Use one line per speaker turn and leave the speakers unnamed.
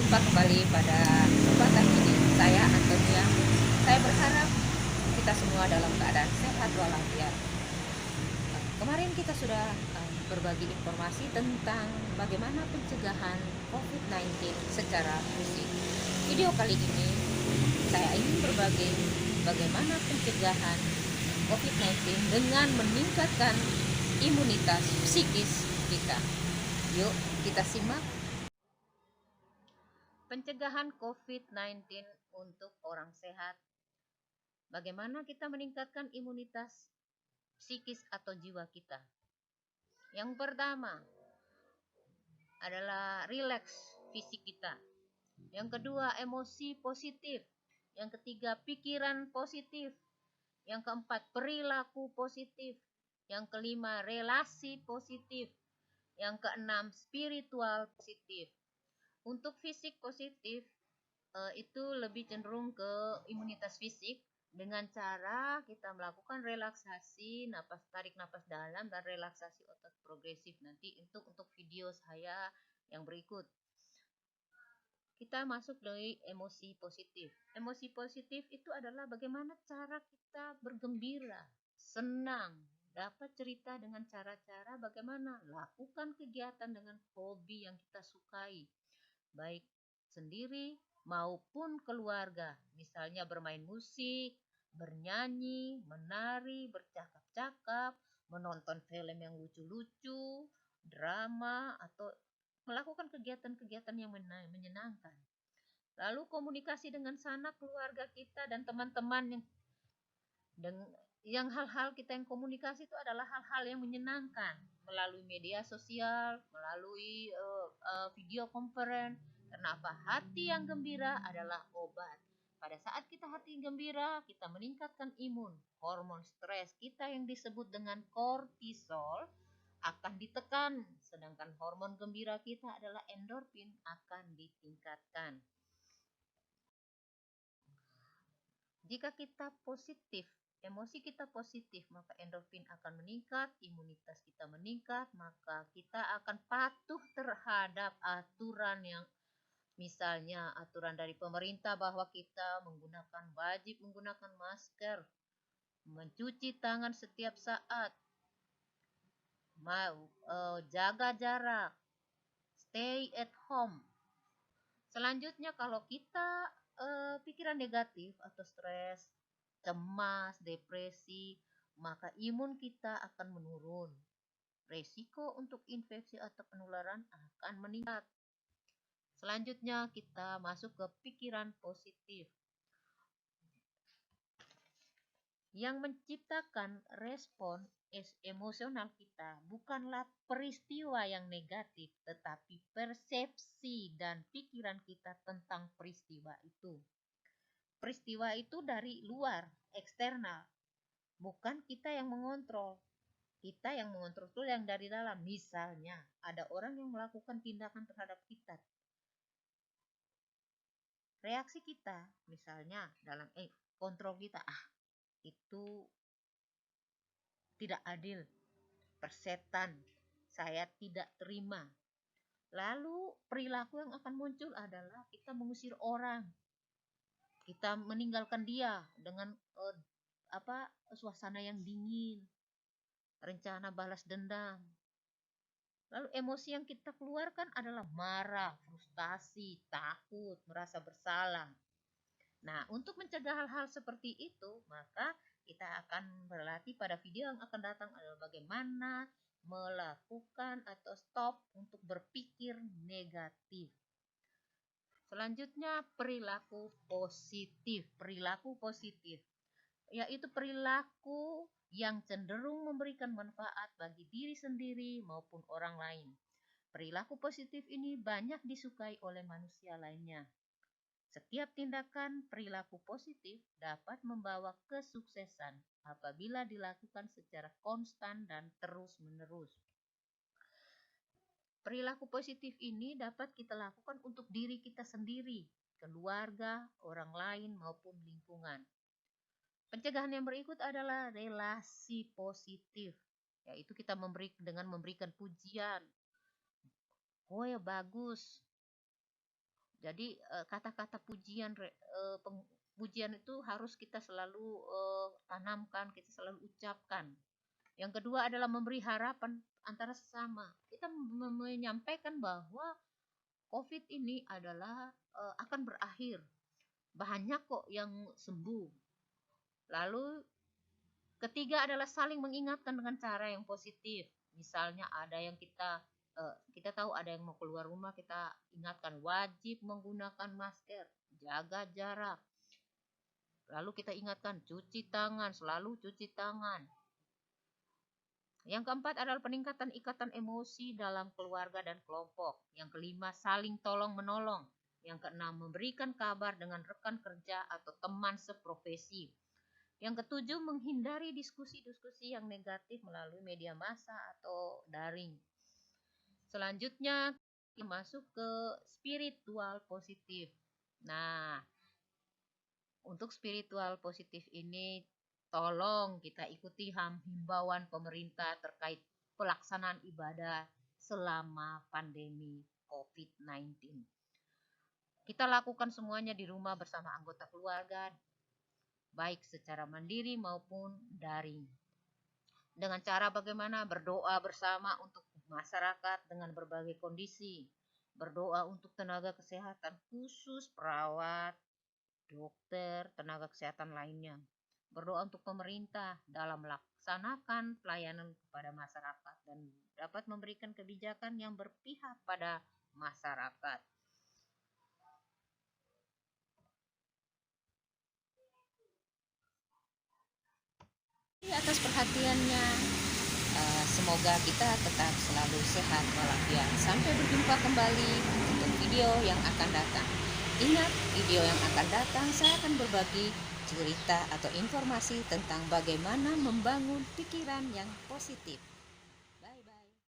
Jumpa kembali pada kesempatan ini. Saya Antonia. Saya berharap kita semua dalam keadaan sehat walafiat. Kemarin kita sudah berbagi informasi tentang bagaimana pencegahan COVID-19 secara fisik. Video kali ini saya ingin berbagi bagaimana pencegahan COVID-19 dengan meningkatkan imunitas psikis kita. Yuk kita simak. Pencegahan COVID-19 untuk orang sehat. Bagaimana kita meningkatkan imunitas psikis atau jiwa kita? Yang pertama adalah rileks fisik kita. Yang kedua, emosi positif. Yang ketiga, pikiran positif. Yang keempat, perilaku positif. Yang kelima, relasi positif. Yang keenam, spiritual positif. Untuk fisik positif, itu lebih cenderung ke imunitas fisik dengan cara kita melakukan relaksasi, tarik napas dalam dan relaksasi otot progresif. Nanti untuk video saya yang berikut. Kita masuk dari emosi positif. Emosi positif itu adalah bagaimana cara kita bergembira, senang, dapat cerita dengan cara-cara bagaimana lakukan kegiatan dengan hobi yang kita sukai, baik sendiri maupun keluarga, misalnya bermain musik, bernyanyi, menari, bercakap-cakap, menonton film yang lucu-lucu, drama, atau melakukan kegiatan-kegiatan yang menyenangkan. Lalu komunikasi dengan sanak keluarga kita dan teman-teman yang hal-hal kita yang komunikasi itu adalah hal-hal yang menyenangkan melalui media sosial, melalui video conference. Kenapa? Hati yang gembira adalah obat. Pada saat kita hati gembira, kita meningkatkan imun. Hormon stres kita yang disebut dengan kortisol akan ditekan, sedangkan hormon gembira kita adalah endorfin akan ditingkatkan. Jika kita positif, emosi kita positif, maka endorfin akan meningkat, imunitas kita meningkat, maka kita akan patuh terhadap aturan yang misalnya aturan dari pemerintah bahwa kita wajib menggunakan masker, mencuci tangan setiap saat, jaga jarak, stay at home. Selanjutnya kalau kita pikiran negatif atau stres, cemas, depresi, maka imun kita akan menurun. Resiko untuk infeksi atau penularan akan meningkat. Selanjutnya kita masuk ke pikiran positif. Yang menciptakan respon emosional kita bukanlah peristiwa yang negatif, tetapi persepsi dan pikiran kita tentang peristiwa itu. Peristiwa itu dari luar, eksternal. Bukan kita yang mengontrol. Kita yang mengontrol itu yang dari dalam. Misalnya, ada orang yang melakukan tindakan terhadap kita. Reaksi kita, misalnya dalam kontrol kita, itu tidak adil, persetan, saya tidak terima. Lalu perilaku yang akan muncul adalah kita mengusir orang, kita meninggalkan dia dengan suasana yang dingin, rencana balas dendam. Lalu emosi yang kita keluarkan adalah marah, frustasi, takut, merasa bersalah. Nah, untuk mencegah hal-hal seperti itu, maka kita akan berlatih pada video yang akan datang adalah bagaimana melakukan atau stop untuk berpikir negatif. Selanjutnya perilaku positif. Perilaku positif yaitu perilaku yang cenderung memberikan manfaat bagi diri sendiri maupun orang lain. Perilaku positif ini banyak disukai oleh manusia lainnya. Setiap tindakan perilaku positif dapat membawa kesuksesan apabila dilakukan secara konstan dan terus-menerus. Perilaku positif ini dapat kita lakukan untuk diri kita sendiri, keluarga, orang lain, maupun lingkungan. Pencegahan yang berikut adalah relasi positif, yaitu kita memberikan pujian. Oh ya bagus, Jadi kata-kata pujian itu harus kita selalu tanamkan, kita selalu ucapkan. Yang kedua adalah memberi harapan antara sesama. Kita menyampaikan bahwa COVID ini adalah akan berakhir. Banyak kok yang sembuh. Lalu ketiga adalah saling mengingatkan dengan cara yang positif. Misalnya ada yang kita tahu ada yang mau keluar rumah, kita ingatkan wajib menggunakan masker, jaga jarak. Lalu kita ingatkan cuci tangan, selalu cuci tangan. Yang keempat adalah peningkatan ikatan emosi dalam keluarga dan kelompok. Yang kelima, saling tolong menolong. Yang keenam, memberikan kabar dengan rekan kerja atau teman seprofesi. Yang ketujuh, menghindari diskusi-diskusi yang negatif melalui media massa atau daring. Selanjutnya, kita masuk ke spiritual positif. Nah, untuk spiritual positif ini, tolong kita ikuti himbauan pemerintah terkait pelaksanaan ibadah selama pandemi COVID-19. Kita lakukan semuanya di rumah bersama anggota keluarga, baik secara mandiri maupun daring. Dengan cara bagaimana? Berdoa bersama untuk masyarakat dengan berbagai kondisi. Berdoa untuk tenaga kesehatan khusus, perawat, dokter, tenaga kesehatan lainnya. Berdoa untuk pemerintah dalam melaksanakan pelayanan kepada masyarakat dan dapat memberikan kebijakan yang berpihak pada masyarakat. Atas perhatiannya, semoga kita tetap selalu sehat walafiat. Sampai berjumpa kembali untuk video yang akan datang. Ingat, video yang akan datang saya akan berbagi cerita atau informasi tentang bagaimana membangun pikiran yang positif.